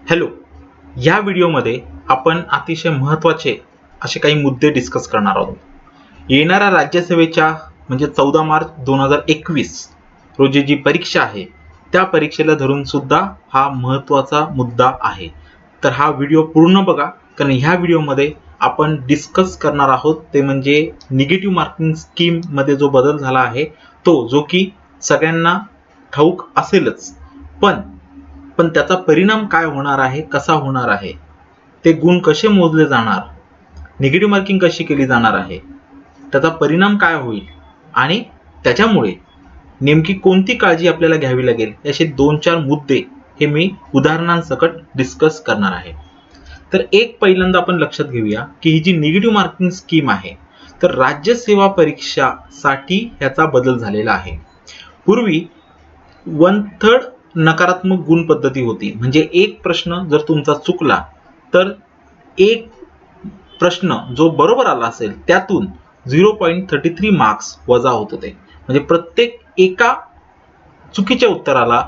Hello. या व्हिडिओमध्ये आपण अतिशय महत्त्वाचे असे काही मुद्दे डिस्कस करणार आहोत. येणाऱ्या राज्यसेवेच्या म्हणजे 14 मार्च 2021 रोजी जी परीक्षा आहे त्या परीक्षेला धरून सुद्धा हा महत्त्वाचा मुद्दा आहे. तर हा व्हिडिओ पूर्ण बघा, कारण ह्या व्हिडिओमध्ये आपण डिस्कस करणार आहोत ते म्हणजे निगेटिव्ह मार्किंग स्कीम मध्ये जो बदल झाला आहे तो, जो की सगळ्यांना ठाऊक असेलच, पण त्याचा परिणाम काय होणार आहे, कसा होणार आहे, ते गुण कसे मोजले जाणार, निगेटिव्ह मार्किंग कशी केली जाणार आहे, त्याचा परिणाम काय होईल आणि त्याच्यामुळे नेमकी कोणती काळजी आपल्याला घ्यावी लागेल, असे 2-4 मुद्दे हे मी उदाहरणांसकट डिस्कस करणार आहे. तर एक पहिल्यांदा आपण लक्षात घेऊया की ही जी निगेटिव्ह मार्किंग स्कीम आहे तर राज्यसेवा परीक्षासाठी ह्याचा बदल झालेला आहे. पूर्वी 1/3 नकारात्मक गुण पद्धती होती, म्हणजे एक प्रश्न जर तुमचा चुकला तर एक प्रश्न जो बरोबर आला असेल त्यातून 0.33 मार्क्स वजा होत होते. म्हणजे प्रत्येक एका चुकीच्या उत्तराला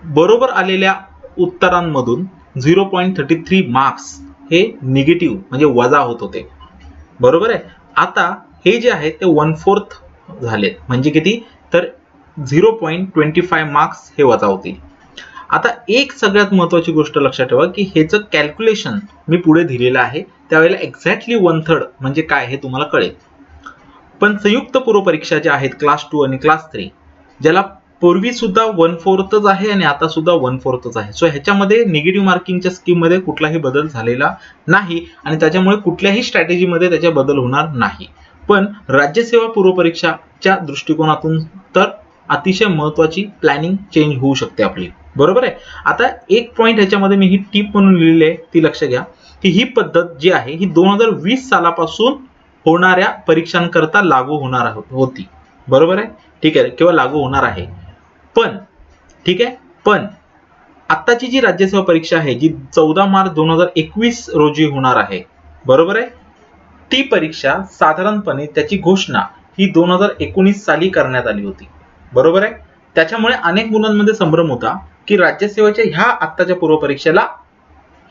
बरोबर आलेल्या उत्तरांमधून 0.33 मार्क्स हे निगेटिव्ह म्हणजे वजा होत होते. बरोबर आहे. आता हे जे आहे ते 1/4 झालेत, म्हणजे किती, तर 0.25 मार्क्स हे वजा होतील. आता एक सगळ्यात महत्त्वाची गोष्ट लक्षात ठेवा की ह्याचं कॅल्क्युलेशन मी पुढे दिलेलं आहे, त्यावेळेला एक्झॅक्टली 1/3 म्हणजे काय हे तुम्हाला कळेल. पण संयुक्त पूर्व परीक्षा ज्या आहेत क्लास 2 आणि क्लास 3, ज्याला पूर्वी सुद्धा 1/4च आहे आणि आता सुद्धा 1/4च आहे. सो ह्याच्यामध्ये निगेटिव्ह मार्किंगच्या स्कीम मध्ये कुठलाही बदल झालेला नाही आणि त्याच्यामुळे कुठल्याही स्ट्रॅटेजीमध्ये त्याचे बदल होणार नाही. पण राज्यसेवा पूर्व परीक्षाच्या दृष्टिकोनातून तर अतिशय महत्त्वाची प्लॅनिंग चेंज होऊ शकते आपली. बरोबर आहे. आता एक पॉइंट ह्याच्यामध्ये मी ही टीप म्हणून लिहिली आहे, ती लक्ष घ्या की ही पद्धत जी आहे ही 2020 सालापासून होणाऱ्या परीक्षांकरता लागू होणार होती. बरोबर आहे. ठीक आहे, किंवा लागू होणार आहे. पण ठीक आहे, पण आत्ताची जी राज्यसेवा परीक्षा आहे जी 14 मार्च 2021 रोजी होणार आहे, बरोबर आहे, ती परीक्षा साधारणपणे त्याची घोषणा ही 2019 साली करण्यात आली होती. बरोबर आहे. त्याच्यामुळे अनेक मुलांमध्ये संभ्रम होता की राज्यसेवेच्या ह्या आत्ताच्या पूर्व परीक्षेला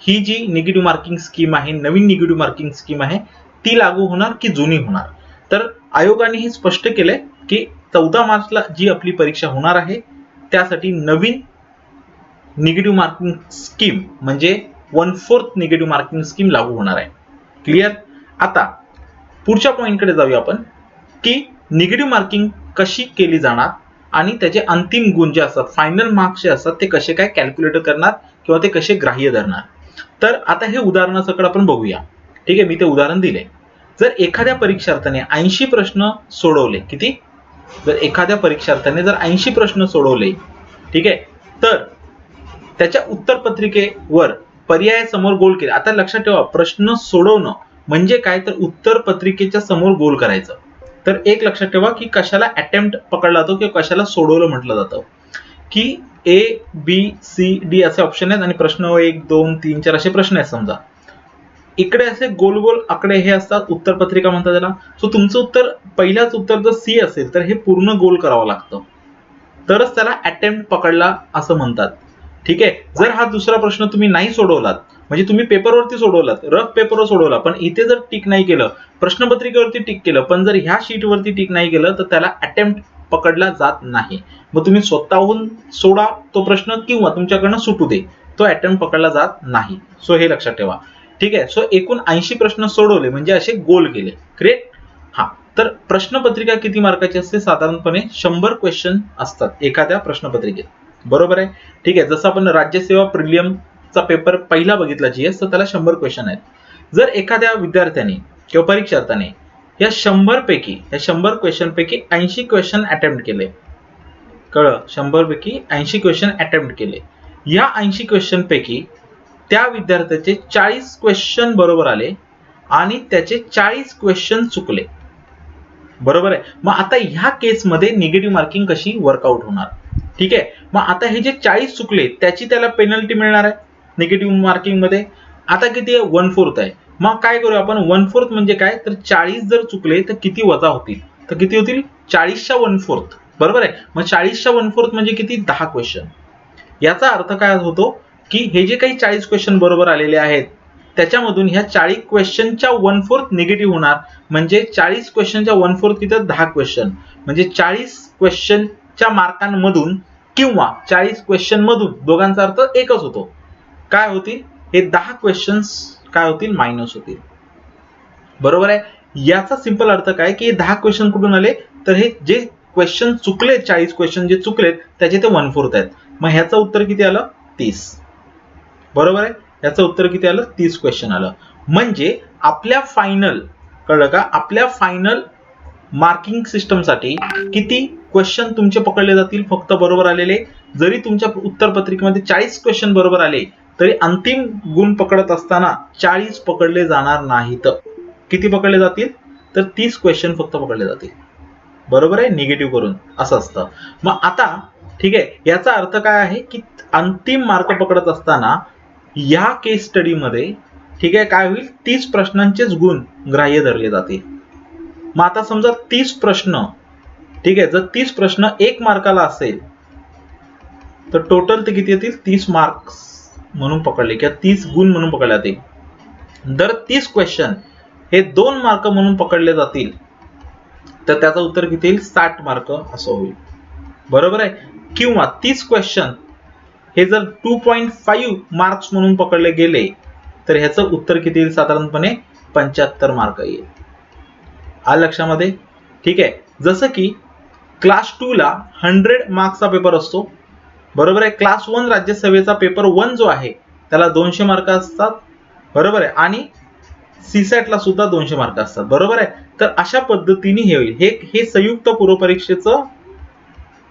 ही जी निगेटिव्ह मार्किंग स्कीम आहे, नवीन निगेटिव्ह मार्किंग स्कीम आहे, ती लागू होणार की जुनी होणार. तर आयोगाने हे स्पष्ट केलंय की 14 मार्चला जी आपली परीक्षा होणार आहे त्यासाठी नवीन निगेटिव्ह मार्किंग स्कीम म्हणजे 1/4 निगेटिव्ह मार्किंग स्कीम लागू होणार आहे. क्लिअर. आता पुढच्या पॉइंटकडे जाऊया आपण की निगेटिव्ह मार्किंग कशी केली जाणार आणि त्याचे अंतिम गुण जे असतात, फायनल मार्क्स जे असतात, ते कसे काय कॅल्क्युलेट करणार किंवा ते कसे ग्राह्य धरणार. तर आता हे उदाहरणासकट आपण बघूया. ठीक आहे, मी ते उदाहरण दिले. जर एखाद्या परीक्षार्थीने 80 प्रश्न सोडवले, किती, जर एखाद्या परीक्षार्थीने जर 80 प्रश्न सोडवले, ठीक आहे, तर त्याच्या उत्तरपत्रिकेवर पर्याय समोर गोल केले. आता लक्षात ठेवा, प्रश्न सोडवणं म्हणजे काय, तर उत्तरपत्रिकेच्या समोर गोल करायचं. तर एक लक्षात ठेवा की कशाला अटेम्प्ट पकडला जातो किंवा कशाला सोडवलं म्हटलं जातं की ए बी सी डी असे ऑप्शन आहेत आणि प्रश्न 1 2 3 4 असे प्रश्न आहेत. समजा इकडे असे गोल गोल आकडे हे असतात, उत्तरपत्रिका म्हणतात त्याला. सो तुमचं उत्तर, पहिल्याच उत्तर जर सी असेल तर हे पूर्ण गोल करावं लागतं, तरच त्याला अटेम्प्ट पकडला असं म्हणतात. ठीक आहे. जर हा दुसरा प्रश्न तुम्ही नाही सोडवलात, म्हणजे तुम्ही पेपरवरती सोडवलात, रफ पेपरवर सोडवला, पण इथे जर टिक नाही केलं, प्रश्नपत्रिकेवरती टिक केलं, पण जर ह्या शीटवरती टिक नाही केलं, तर त्याला अटेम्प्ट पकडला जात नाही. मग तुम्ही स्वतःहून सोडा तो प्रश्न किंवा तुमच्याकडनं सुटू दे, तो अटेम्प्ट पकडला जात नाही. सो हे लक्षात ठेवा. ठीक आहे. सो एकूण 80 प्रश्न सोडवले म्हणजे असे गोल केले. ग्रेट. हा, तर प्रश्नपत्रिका किती मार्काची असते, साधारणपणे 100 क्वेश्चन असतात एखाद्या प्रश्नपत्रिकेत. बरोबर आहे. ठीक आहे. जसं आपण राज्यसेवा प्रिलियमचा पेपर पहिला बघितला जीएस, तर त्याला 100 क्वेश्चन आहेत. जर एखाद्या विद्यार्थ्याने किंवा परीक्षार्थ्याने या 100 क्वेश्चन पैकी 80 क्वेश्चन अटेम्प्ट केले, कळलं, 100 पैकी 80 क्वेश्चन अटेम्प्ट केले, या 80 क्वेश्चन पैकी त्या विद्यार्थ्याचे 40 क्वेश्चन बरोबर आले आणि त्याचे 40 क्वेश्चन चुकले. बरोबर आहे. मग आता ह्या केसमध्ये निगेटिव्ह मार्किंग कशी वर्कआउट होणार. ठीक आहे. मग आता हे जे 40 चुकले त्याची त्याला पेनल्टी मिळणार आहे निगेटिव्ह मार्किंग मध्ये. आता किती आहे, 1/4 आहे. मग काय करूया आपण, 1/4 म्हणजे काय, तर 40 जर चुकले तर किती वजा होतील, तर किती होतील, 40च्या 1/4. बरोबर आहे. मग 40च्या 1/4 म्हणजे किती, 10 क्वेश्चन. याचा अर्थ काय होतो, की हे जे काही 40 क्वेश्चन बरोबर आलेले आहेत त्याच्यामधून ह्या 40 क्वेश्चनच्या 1/4 निगेटिव्ह होणार. म्हणजे 40 क्वेश्चनच्या 1/4 किती 10 क्वेश्चन, म्हणजे 40 क्वेश्चनच्या मार्कांमधून किंवा 40 क्वेश्चन मधून, दोघांचा अर्थ एकच होतो, काय होतील हे 10 क्वेश्चन्स काय होतील मायनस होतील. बरोबर आहे. याचा सिंपल अर्थ काय की 10 क्वेश्चन कुठून आले, तर हे जे क्वेश्चन चुकले, 40 क्वेश्चन जे चुकलेत त्याचे ते 1/4 आहेत. मग ह्याचं उत्तर किती आलं 30. बरोबर आहे. याचं उत्तर किती आलं 30 क्वेश्चन आलं. म्हणजे आपल्या फायनल, कळलं का, आपल्या फायनल मार्किंग सिस्टम साठी किती क्वेश्चन तुमचे पकडले जातील फक्त बरोबर आलेले. जरी तुमच्या उत्तर पत्रिकेमध्ये 40 क्वेश्चन बरोबर आले तरी अंतिम गुण पकडत असताना 40 पकडले जाणार नाहीत. किती पकडले जातील, तर 30 क्वेश्चन फक्त पकडले जातील. बरोबर आहे, निगेटिव्ह करून असं असतं. मग आता ठीक आहे, याचा अर्थ काय आहे की अंतिम मार्क पकडत असताना या केस स्टडी मध्ये ठीक आहे काय होईल, 30 प्रश्नांचेच गुण ग्राह्य धरले जातील. मग आता समजा 30 प्रश्न, ठीक आहे, जर 30 प्रश्न 1 मार्काला असेल तर टोटल ते किती येतील 30 मार्क्स म्हणून पकडले किंवा 30 गुण म्हणून पकडले जातील. दर 30 क्वेश्चन हे 2 मार्क म्हणून पकडले जातील तर त्याचं उत्तर किती येईल 60 मार्क असं होईल. बरोबर आहे. किंवा 30 क्वेश्चन हे जर 2.5 मार्क्स म्हणून पकडले गेले तर ह्याचं उत्तर किती येईल साधारणपणे 75 मार्क येईल. आलं लक्षामध्ये. ठीक आहे. जसं की क्लास 2 ला 100 मार्क्सचा पेपर असतो. बरोबर आहे. क्लास 1 राज्यसेवेचा पेपर 1 जो आहे त्याला 200 मार्क असतात. बरोबर आहे. आणि सीसॅट ला सुद्धा 200 मार्क असतात. बरोबर आहे. तर अशा पद्धतीने हे होईल. हे संयुक्त पूर्व परीक्षेचं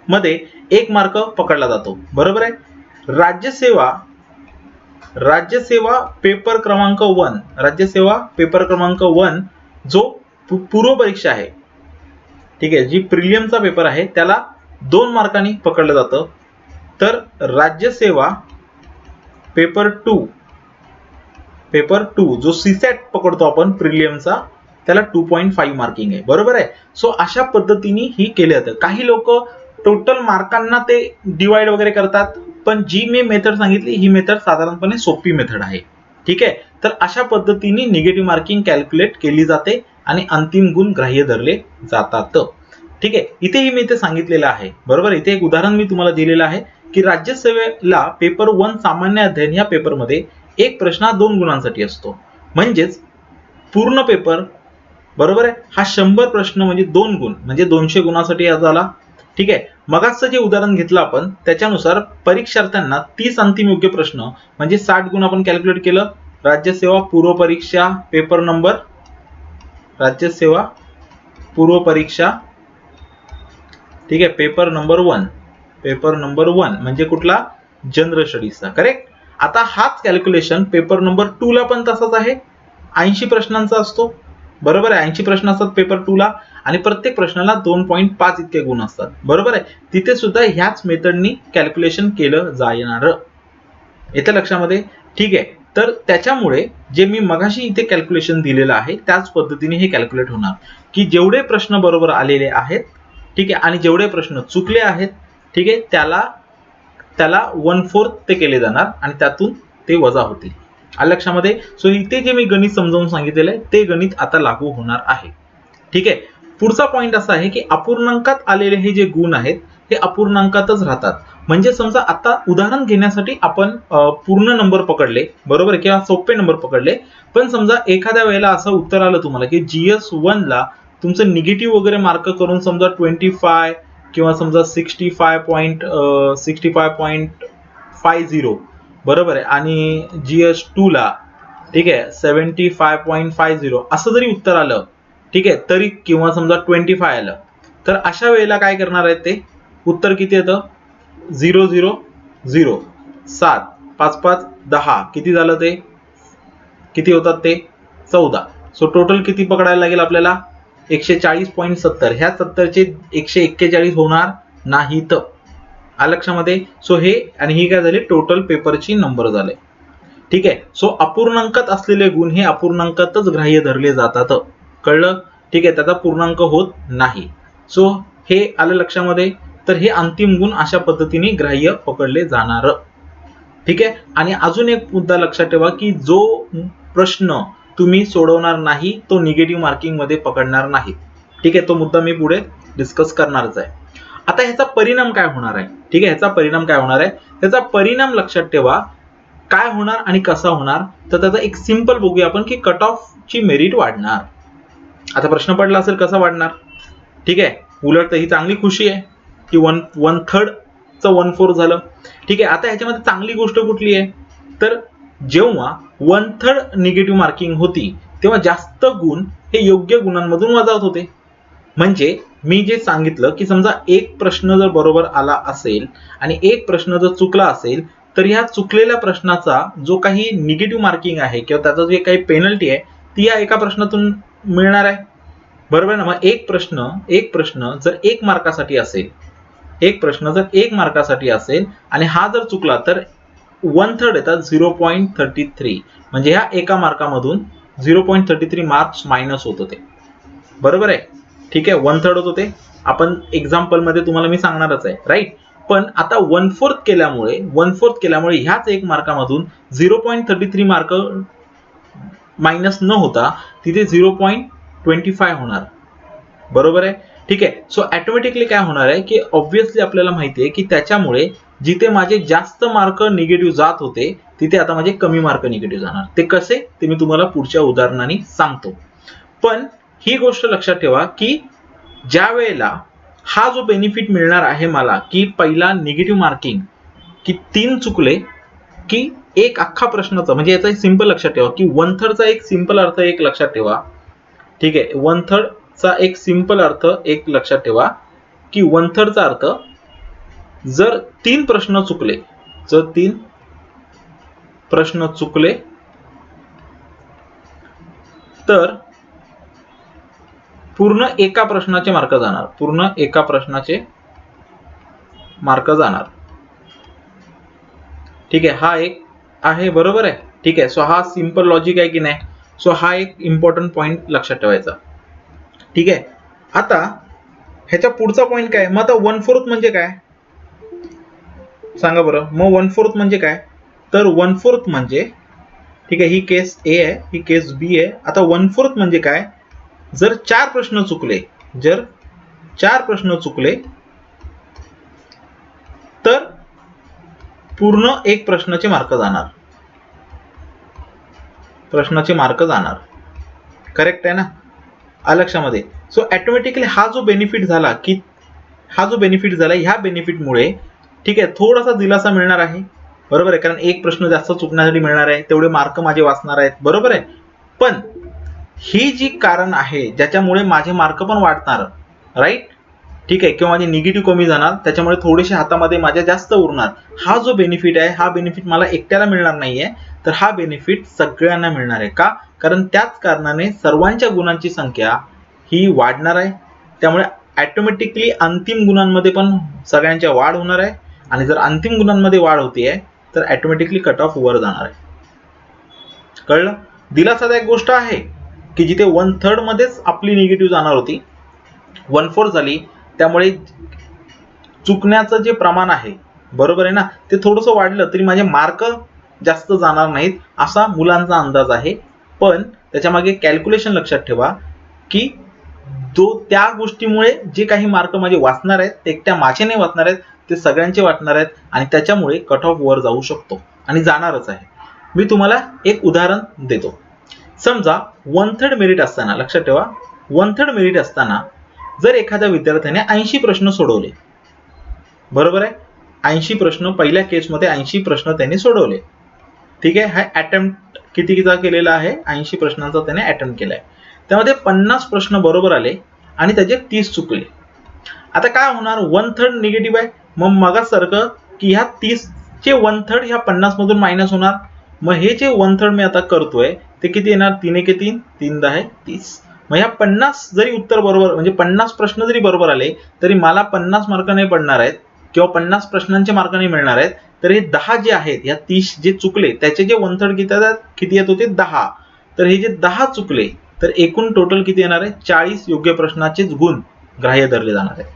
मध्ये 1 मार्क पकडला जातो. बरोबर आहे. राज्यसेवा पेपर क्रमांक 1, राज्यसेवा पेपर क्रमांक 1 जो पूर्व परीक्षा आहे, ठीक आहे, जी प्रिलियमचा पेपर आहे त्याला 2 मार्कांनी पकडलं जातं. तर राज्यसेवा पेपर 2 जो सीसॅट पकडतो आपण प्रिलियमचा त्याला 2.5 मार्किंग आहे. बरोबर आहे. सो अशा पद्धतीने ही केले जातं. काही लोक टोटल मार्कांना ते डिवाइड वगैरे करतात, पण जी मी मेथड सांगितली ही मेथड साधारणपणे सोपी मेथड आहे. ठीक आहे. तर अशा पद्धतीने निगेटिव्ह मार्किंग कॅल्क्युलेट केली जाते आणि अंतिम गुण ग्राह्य धरले जातात. ठीक आहे. इथेही मी इथे सांगितलेलं आहे. बरोबर. इथे एक उदाहरण मी तुम्हाला दिलेलं आहे की राज्यसेवेला पेपर 1 सामान्य अध्ययन या पेपरमध्ये एक प्रश्न हा 2 गुणांसाठी असतो. म्हणजेच पूर्ण पेपर, बरोबर आहे, हा 100 प्रश्न म्हणजे 2 गुण म्हणजे 200 गुणांसाठी झाला. ठीक आहे. मगाचं जे उदाहरण घेतलं आपण त्याच्यानुसार परीक्षार्थ्यांना 30 अंतिम योग्य प्रश्न म्हणजे 60 गुण आपण कॅल्क्युलेट केलं. राज्यसेवा पूर्व परीक्षा पेपर नंबर, राज्यसेवा पूर्व परीक्षा, ठीक आहे, पेपर नंबर 1 म्हणजे कुठला, जनरल स्टडीजचा. करेक्ट. आता हाच कॅल्क्युलेशन पेपर नंबर 2 ला पण तसाच आहे. 80 प्रश्नांचा असतो. बरोबर आहे. 80 प्रश्न असतात पेपर 2 ला आणि प्रत्येक प्रश्नाला 2.5 इतके गुण असतात. बरोबर आहे. तिथे सुद्धा ह्याच मेथडनी कॅल्क्युलेशन केलं जाणार. येते लक्षामध्ये. ठीक आहे. तर त्याच्यामुळे जे मी मगाशी इथे कॅल्क्युलेशन दिलेलं आहे त्याच पद्धतीने हे कॅल्क्युलेट होणार की जेवढे प्रश्न बरोबर आलेले आहेत, ठीक आहे, आणि जेवढे प्रश्न चुकले आहेत, ठीक आहे, त्याला 1/4 ते केले जाणार आणि त्यातून ते वजा होतील. आलं लक्षामध्ये. सो इथे जे मी गणित समजावून सांगितलेलं आहे ते गणित आता लागू होणार आहे. ठीक आहे. पुढचा पॉइंट असा आहे की अपूर्णांकात आलेले हे जे गुण आहेत हे अपूर्णांकातच राहतात. म्हणजे समजा आता उदाहरण घेण्यासाठी आपण पूर्ण नंबर पकडले, बरोबर, किंवा सोपे नंबर पकडले, पण समजा एखाद्या वेळेला असं उत्तर आलं तुम्हाला की GS1 ला तुमचं निगेटिव्ह वगैरे मार्क करून समजा 25 किंवा समजा 65.50, बरोबर आहे, आणि GS2 ला ठीक आहे 75.50 असं जरी उत्तर आलं, ठीक आहे, तरी किंवा समजा 25 आलं, तर अशा वेळेला काय करणार आहे, ते उत्तर किती येतं 0 0 0 7 5 5 10 किती झालं, ते किती होतात, ते 14. सो टोटल किती पकडायला लागेल आपल्याला 140.70. ह्या 70 चे 141 होणार नाहीत. आलं लक्षामध्ये. सो हे आणि ही काय झाली टोटल पेपरची नंबर झाले. ठीक आहे. सो अपूर्णांकात असलेले गुण हे अपूर्णांकातच ग्राह्य धरले जातात. कळलं. ठीक आहे. त्याचा पूर्णांक होत नाही. सो हे आलं लक्षामध्ये. तर हे अंतिम गुण अशा पद्धतीने ग्राह्य पकडले जाणार. ठीक आहे. आणि अजून एक मुद्दा लक्षात ठेवा की जो प्रश्न तुम्ही सोडवणार नाही तो निगेटिव्ह मार्किंग मध्ये पकडणार नाही. ठीक आहे, तो मुद्दा मी पुढे डिस्कस करणारच आहे. आता ह्याचा परिणाम काय होणार आहे? ठीक आहे, ह्याचा परिणाम काय होणार आहे? त्याचा परिणाम लक्षात ठेवा काय होणार आणि कसा होणार. तर त्याचा एक सिंपल बघूया आपण की कट ऑफ ची मेरिट वाढणार. आता प्रश्न पडला असेल कसा वाढणार. ठीक आहे, उलट तर ही चांगली खुशी आहे की 1/3 चं 1/4 झालं. ठीक आहे, आता ह्याच्यामध्ये चांगली गोष्ट कुठली आहे तर जेव्हा 1/3 निगेटिव्ह मार्किंग होती तेव्हा जास्त गुण हे योग्य गुणांमधून वजा होत होते. म्हणजे मी जे सांगितलं की समजा एक प्रश्न जर बरोबर आला असेल आणि एक प्रश्न जर चुकला असेल तर ह्या चुकलेल्या प्रश्नाचा जो काही निगेटिव्ह मार्किंग आहे किंवा त्याचा जे काही पेनल्टी आहे ती या एका प्रश्नातून मिळणार आहे. बरोबर ना. मग एक प्रश्न जर 1 मार्कासाठी असेल, एक प्रश्न जर 1 मार्कासाठी असेल आणि हा जर चुकला तर 1/3 येतात 0.33. म्हणजे ह्या एका मार्कामधून 0.33 मार्क्स मायनस होत होते. बरोबर आहे. ठीक आहे, 1/3 होत होते. आपण एक्झाम्पल मध्ये तुम्हाला मी सांगणारच आहे, राईट. पण आता 1/4 केल्यामुळे ह्याच एक मार्कामधून 0.33 मार्क मायनस न होता तिथे 0.25 होणार. बरोबर आहे. ठीक आहे. सो ऑटोमॅटिकली काय होणार आहे की ऑब्व्हियसली आपल्याला माहिती आहे की त्याच्यामुळे जिथे माझे जास्त मार्क निगेटिव्ह जात होते तिथे आता माझे कमी मार्क निगेटिव्ह जाणार. ते कसे ते मी तुम्हाला पुढच्या उदाहरणाने सांगतो. पण ही गोष्ट लक्षात ठेवा की ज्या वेळेला हा जो बेनिफिट मिळणार आहे मला की पहिला निगेटिव्ह मार्किंग की 3 चुकले की एक अख्खा प्रश्नाचा म्हणजे याचा सिंपल लक्षात ठेवा की 1/3 चा एक सिंपल अर्थ एक लक्षात ठेवा. ठीक आहे, 1/3 चा एक सिंपल अर्थ एक लक्षात ठेवा की 1/3 चा अर्थ जर 3 प्रश्न चुकले तर पूर्ण एका प्रश्नाचे मार्क जाणार. ठीक आहे, हा एक आहे. बरोबर आहे. ठीक आहे, सो हा सिंपल लॉजिक आहे की नाही. सो हा एक इम्पॉर्टंट पॉइंट लक्षात ठेवायचा. ठीक आहे, आता ह्याच्या पुढचा पॉइंट काय. मग आता 1/4 म्हणजे काय सांगा बरं. मग 1/4 म्हणजे काय तर 1/4 म्हणजे ठीक आहे, ही केस ए आहे, ही केस बी आहे. आता 1/4 म्हणजे काय जर 4 प्रश्न चुकले तर पूर्ण एक प्रश्नाचे मार्क जाणार. करेक्ट आहे ना, लक्षामध्ये. सो ऑटोमॅटिकली हा जो बेनिफिट झाला ह्या बेनिफिटमुळे ठीक आहे थोडासा दिलासा मिळणार आहे. बरोबर आहे, कारण एक प्रश्न जास्त चुकण्यासाठी मिळणार आहे, तेवढे मार्क माझे वाचणार आहेत. बरोबर आहे. पण ही जी कारण आहे ज्याच्यामुळे माझे मार्क पण वाढणार, राईट. ठीक आहे, किंवा माझे निगेटिव्ह कमी जाणार, त्याच्यामुळे थोडेसे हातामध्ये माझ्या जास्त उरणार. हा जो बेनिफिट आहे हा बेनिफिट मला एकट्याला मिळणार नाहीये, तर हा बेनिफिट सगळ्यांना मिळणार आहे. का कारण त्याच कारणाने सर्वांच्या गुणांची संख्या ही वाढणार आहे. त्यामुळे ऑटोमॅटिकली अंतिम गुणांमध्ये पण सगळ्यांच्या वाढ होणार आहे. आणि जर अंतिम गुणांमध्ये वाढ होतीये तर ऑटोमॅटिकली कट ऑफ वर जाणार आहे. कळलं. दिलासादायक गोष्ट आहे की जिथे 1/3 मध्येच आपली निगेटिव्ह जाणार होती 1/4 झाली, त्यामुळे चुकण्याचं जे प्रमाण आहे बरोबर आहे ना ते थोडंसं वाढलं तरी माझे मार्क जास्त जाणार नाहीत असा मुलांचा अंदाज आहे. पण त्याच्या मागे कॅल्क्युलेशन लक्षात ठेवा की त्या गोष्टीमुळे जे काही मार्क माझे वाचणार आहेत ते एकट्या माझे नाही वाचणार आहेत, ते सगळ्यांचे वाचणार आहेत आणि त्याच्यामुळे कट ऑफ वर जाऊ शकतो आणि जाणारच आहे. मी तुम्हाला एक उदाहरण देतो. समजा 1/3 मेरिट असताना, लक्षात ठेवा 1/3 मेरिट असताना जर एखाद्या विद्यार्थ्याने 80 प्रश्न सोडवले, बरोबर आहे, 80 प्रश्न, पहिल्या केसमध्ये 80 प्रश्न त्यांनी सोडवले. ठीक आहे, हा अटेम्प्ट कितीचा केलेला आहे 80 प्रश्नांचा त्याने अटेम्प्ट केलाय. त्यामध्ये 50 प्रश्न बरोबर आले आणि त्याचे 30 चुकले. आता काय होणार 1/3 निगेटिव्ह आहे, मग मगासारखं की ह्या 30 चे 1/3 ह्या 50 मधून मायनस होणार. मग हे जे 1/3 मी आता करतोय ते किती येणार 3 1 3 3 10 30. मग ह्या 50 जरी उत्तर बरोबर म्हणजे 50 प्रश्न जरी बरोबर आले तरी मला 50 मार्क नाही पडणार आहेत किंवा 50 प्रश्नांचे मार्क नाही मिळणार आहेत. तर हे 10 जे आहेत ह्या 30 जे चुकले त्याचे जे 1/3 किती येत होते 10, तर हे जे 10 चुकले तर एकूण टोटल किती येणार आहे 40 योग्य प्रश्नाचेच गुण ग्राह्य धरले जाणार आहेत.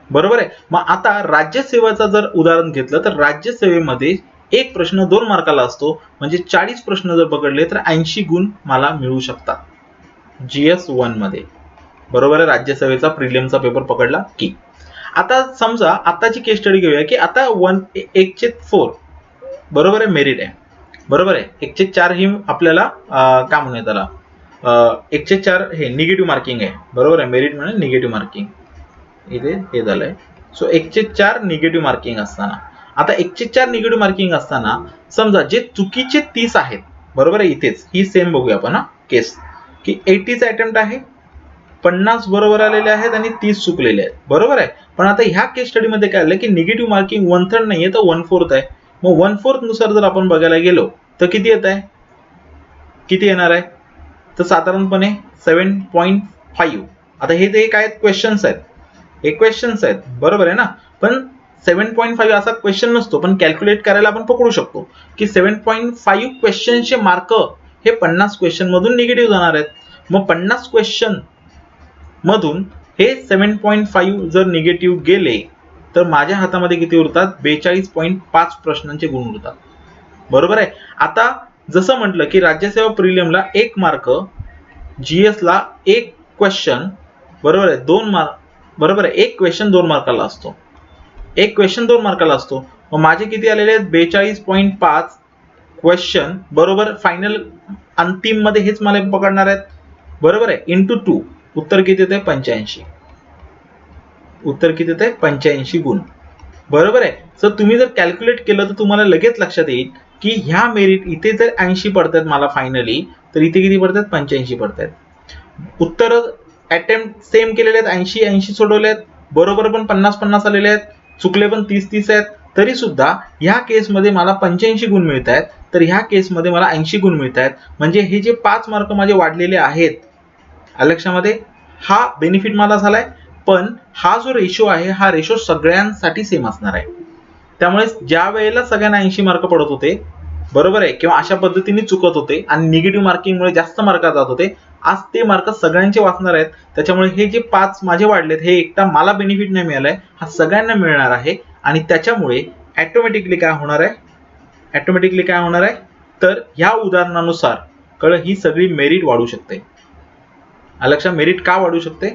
बरोबर आहे. मग आता राज्यसेवेचं जर उदाहरण घेतलं तर राज्यसेवेमध्ये एक प्रश्न 2 मार्काला असतो, म्हणजे 40 प्रश्न जर पकडले तर 80 गुण मला मिळू शकतात GS1 मध्ये. बरोबर आहे. राज्यसेवेचा प्रिलिमचा पेपर पकडला की. आता समजा आताची केस स्टडी घेऊया की आता 1/4 बरोबर आहे मेरिट आहे. बरोबर आहे. 1/4 ही आपल्याला काय म्हणूया त्याला 1/4 हे निगेटिव्ह मार्किंग आहे. बरोबर आहे. मेरिट म्हणजे निगेटिव्ह मार्किंग इथे हे झालंय. सो 1/4 निगेटिव्ह मार्किंग असताना आता 1/4 निगेटिव्ह मार्किंग असताना समजा जे चुकीचे 30 आहेत. बरोबर आहे. इथेच ही सेम बघूया आपण केस की 80 चा अटेम्प्ट आहे, 50 बरोबर आलेले आहेत आणि 30 चुकलेले आहेत. बरोबर आहे. पण आता ह्या केस स्टडी मध्ये काय आलं की निगेटिव्ह मार्किंग 1/3 नाहीये तर 1/4 आहे. मग 1/4 नुसार जर आपण बघायला गेलो तर किती येत आहे, किती येणार आहे तर साधारणपणे 7.5. आता हे ते काय क्वेश्चन्स आहेत, हे क्वेश्चन्स आहेत. बरोबर आहे ना. पण 7.5 असा क्वेश्चन नसतो, पण कॅल्क्युलेट करायला आपण पकडू शकतो की 7.5 क्वेश्चनचे मार्क हे 50 क्वेश्चन मधून निगेटिव्ह जाणार आहेत. मग 50 क्वेश्चन मधून हे 7.5 जर निगेटिव्ह गेले तर माझ्या हातामध्ये किती उरतात 42.5 प्रश्नांचे गुण उरतात. बरोबर आहे. आता जसं म्हटलं की राज्यसेवा प्रिलियमला 1 मार्क, GS ला 1 क्वेश्चन, बरोबर आहे 2 मार्क, बरोबर आहे 1 क्वेश्चन 2 मार्काला असतो, 1 क्वेश्चन 2 मार्काला असतो. मग माझे किती आलेले आहेत 42.5 क्वेश्चन. बरोबर. फायनल अंतिम मध्ये हेच मला पकडणार आहेत. बरोबर आहे. इंटू 2 उत्तर किती येते 85. उत्तर किती येते 85 गुण. बरोबर आहे. सर तुम्ही जर कॅल्क्युलेट केलं तर तुम्हाला लगेच लक्षात येईल की ह्या मेरिट इथे जर 80 पडतात मला फायनली, तर इथे किती पडतात 85 पडतात. उत्तर अटेम्प्ट सेम केलेले आहेत, 80 सोडवले आहेत. बरोबर पण 50 आलेले आहेत, चुकले पण 30 आहेत. तरी सुद्धा ह्या केसमध्ये मला 85 गुण मिळत आहेत, तर ह्या केसमध्ये मला 80 गुण मिळत आहेत. म्हणजे हे जे 5 मार्क माझे वाढलेले आहेत लक्षामध्ये, हा बेनिफिट मला झालाय. पण हा जो रेशो आहे हा रेशो सगळ्यांसाठी सेम असणार आहे. त्यामुळे ज्या वेळेला सगळ्यांना 80 मार्क पडत होते, बरोबर आहे, किंवा अशा पद्धतीने चुकत होते आणि निगेटिव्ह मार्किंगमुळे जास्त मार्क जात होते, आज ते मार्क सगळ्यांचे वाचणार आहेत. त्याच्यामुळे हे जे 5 माझे वाढलेत हे एकटा मला बेनिफिट नाही मिळालाय, हा सगळ्यांना मिळणार आहे. आणि त्याच्यामुळे ऑटोमॅटिकली काय होणार आहे, तर ह्या उदाहरणानुसार कळलं ही सगळी मेरिट वाढू शकते. लक्षात मेरिट का वाढू शकते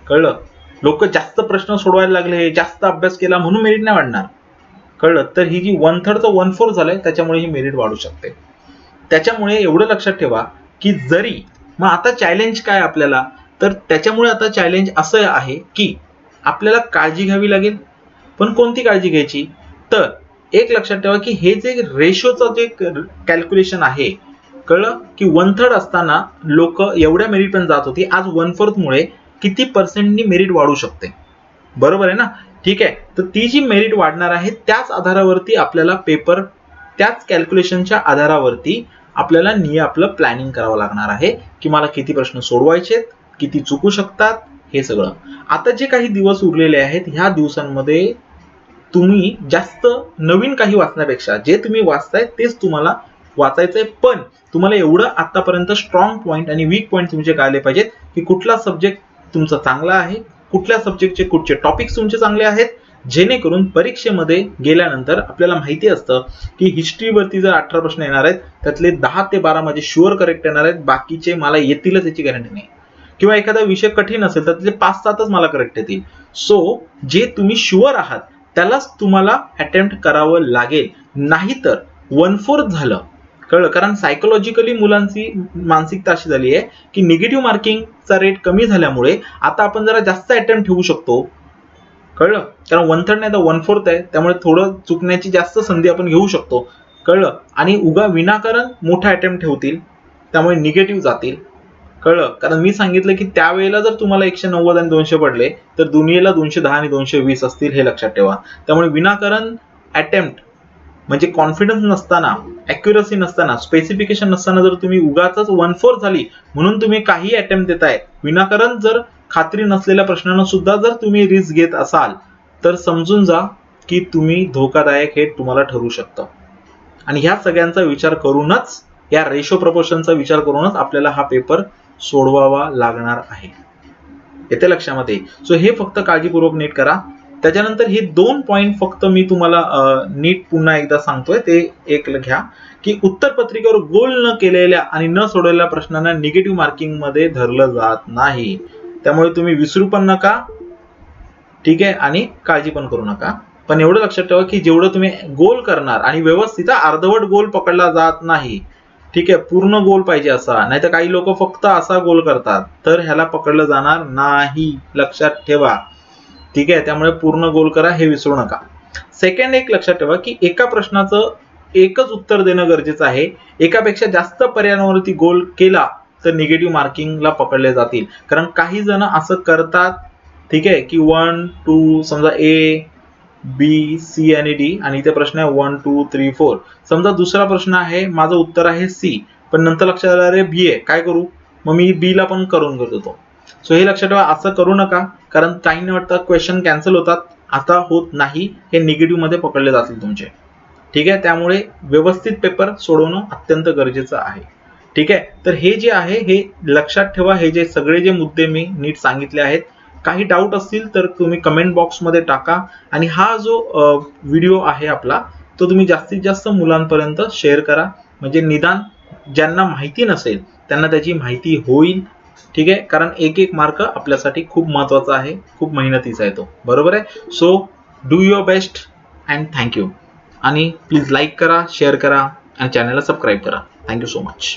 कळलं. लोक जास्त प्रश्न सोडवायला लागले, जास्त अभ्यास केला म्हणून मेरिट नाही वाढणार. कळलं. तर ही जी 1/3 च 1/4 झालंय त्याच्यामुळे ही मेरिट वाढू शकते. त्याच्यामुळे एवढं लक्षात ठेवा की जरी मग आता चॅलेंज काय आपल्याला, तर त्याच्यामुळे आता चॅलेंज असं आहे की आपल्याला काळजी घ्यावी लागेल. पण कोणती काळजी घ्यायची, तर एक लक्षात ठेवा की हे जे रेशोचं जे कॅल्क्युलेशन आहे कळलं की 1/3 असताना लोक एवढ्या मेरिट पण जात होती, आज 1/4 मुळे किती पर्सेंटनी मेरिट वाढू शकते. बरोबर आहे ना. ठीक आहे. तर ती जी मेरिट वाढणार आहे त्याच आधारावरती आपल्याला पेपर, त्याच कॅल्क्युलेशनच्या आधारावरती आपल्याला आपलं प्लॅनिंग करावं लागणार आहे की मला किती प्रश्न सोडवायचे, किती चुकू शकतात, हे सगळं. आता जे काही दिवस उरलेले आहेत ह्या दिवसांमध्ये तुम्ही जास्त नवीन काही वाचण्यापेक्षा जे तुम्ही वाचताय तेच तुम्हाला वाचायचंय. पण तुम्हाला एवढं आतापर्यंत स्ट्रॉंग पॉईंट आणि वीक पॉईंट तुमचे कळले पाहिजेत की कुठला सब्जेक्ट तुमचा चांगला आहे, कुठल्या सब्जेक्टचे कुठचे टॉपिक्स तुमचे चांगले आहेत, जेणेकरून परीक्षेमध्ये गेल्यानंतर आपल्याला माहिती असतं की हिस्ट्रीवरती जर 18 प्रश्न येणार आहेत त्यातले 10 ते 12 माझे शुअर करेक्ट येणार आहेत, बाकीचे मला येतीलच याची गॅरंटी नाही. किंवा एखादा विषय कठीण असेल तर त्यातले 5-7च मला करेक्ट येतील. सो जे तुम्ही शुअर आहात त्यालाच तुम्हाला अटेम्प्ट करावं लागेल, नाहीतर 1/4 झालं कळलं. कारण सायकोलॉजिकली मुलांची मानसिकता अशी झाली आहे की निगेटिव्ह मार्किंगचा रेट कमी झाल्यामुळे आता आपण जरा जास्त अटेम्प्ट ठेवू शकतो कळलं. कारण 1/3 नाही तर 1/4 आहे, त्यामुळे थोडं चुकण्याची जास्त संधी आपण घेऊ शकतो कळलं. आणि उगा विनाकारण मोठा अटेम्प्ट ठेवतील त्यामुळे निगेटिव्ह जातील कळलं. कारण मी सांगितलं की त्यावेळेला जर तुम्हाला 190 आणि 200 पडले तर दुनियेला 210 आणि 220 असतील, हे लक्षात ठेवा. त्यामुळे विनाकारण अटेम्प्ट म्हणजे कॉन्फिडन्स नसताना, ॲक्युरसी नसताना, स्पेसिफिकेशन नसताना जर तुम्ही उगाचच 1/4 झाली म्हणून तुम्ही काही अटेम्प्ट देताय, विनाकारण जर खात्री नसलेल्या प्रश्नांना सुद्धा जर तुम्ही रिस्क घेत असाल तर समजून जा की तुम्ही धोकादायक हे तुम्हाला ठरू शकतं. आणि ह्या सगळ्यांचा विचार करूनच, या रेशो प्रपोर्शनचा विचार करूनच आपल्याला हा पेपर सोडवावा लागणार आहे. येते लक्षामध्ये. सो हे फक्त काळजीपूर्वक नीट करा. त्याच्यानंतर हे 2 पॉइंट फक्त मी तुम्हाला नीट पुन्हा एकदा सांगतोय, ते एक घ्या की उत्तरपत्रिकेवर गोल न केलेल्या आणि न सोडवलेल्या प्रश्नांना निगेटिव्ह मार्किंग मध्ये धरलं जात नाही. त्यामुळे तुम्ही विसरू पण नका, ठीक आहे, आणि काळजी पण करू नका. पण एवढं लक्षात ठेवा की जेवढं तुम्ही गोल करणार आणि व्यवस्थित अर्धवट गोल पकडला जात नाही, ठीक आहे, पूर्ण गोल पाहिजे असा, नाहीतर काही लोक फक्त असा गोल करतात, तर ह्याला पकडलं जाणार नाही, लक्षात ठेवा, ठीक आहे. त्यामुळे पूर्ण गोल करा, हे विसरू नका. सेकंड एक लक्षात ठेवा की एका प्रश्नाचं एकच उत्तर देणं गरजेचं आहे. एकापेक्षा जास्त पर्यायांवरती गोल केला तर निगेटिव्ह मार्किंगला पकडले जातील. कारण काही जण असं करतात, ठीक आहे, की 1 2 समजा ए बी सी आणि डी आणि इथे प्रश्न आहे 1 2 3 4. समजा दुसरा प्रश्न आहे, माझं उत्तर आहे सी, पण नंतर लक्षात आलं अरे बी आहे, काय करू, मग मी बी ला पण करून घेतो. सो हे लक्षात ठेवा, असं करू नका, कारण काहींना वाटतं क्वेश्चन कॅन्सल होतात, आता होत नाही, हे निगेटिव्ह मध्ये पकडले जातील तुमचे, ठीक आहे. त्यामुळे व्यवस्थित पेपर सोडवणं अत्यंत गरजेचं आहे, ठीक आहे. तर हे जे आहे हे लक्षात ठेवा, हे जे सगळे जे मुद्दे मी नीट सांगितले आहेत. काही डाऊट असतील तर तुम्ही कमेंट बॉक्समध्ये टाका, आणि हा जो व्हिडिओ आहे आपला, तो तुम्ही जास्तीत जास्त मुलांपर्यंत शेअर करा, म्हणजे निदान ज्यांना माहिती नसेल त्यांना त्याची माहिती होईल, ठीक आहे. कारण एक एक मार्क आपल्यासाठी खूप महत्वाचा आहे, खूप मेहनतीचा आहे तो, बरोबर आहे. So do your best and thank you. आणि प्लीज लाईक करा, शेअर करा आणि चॅनलला सबस्क्राईब करा. Thank you so much.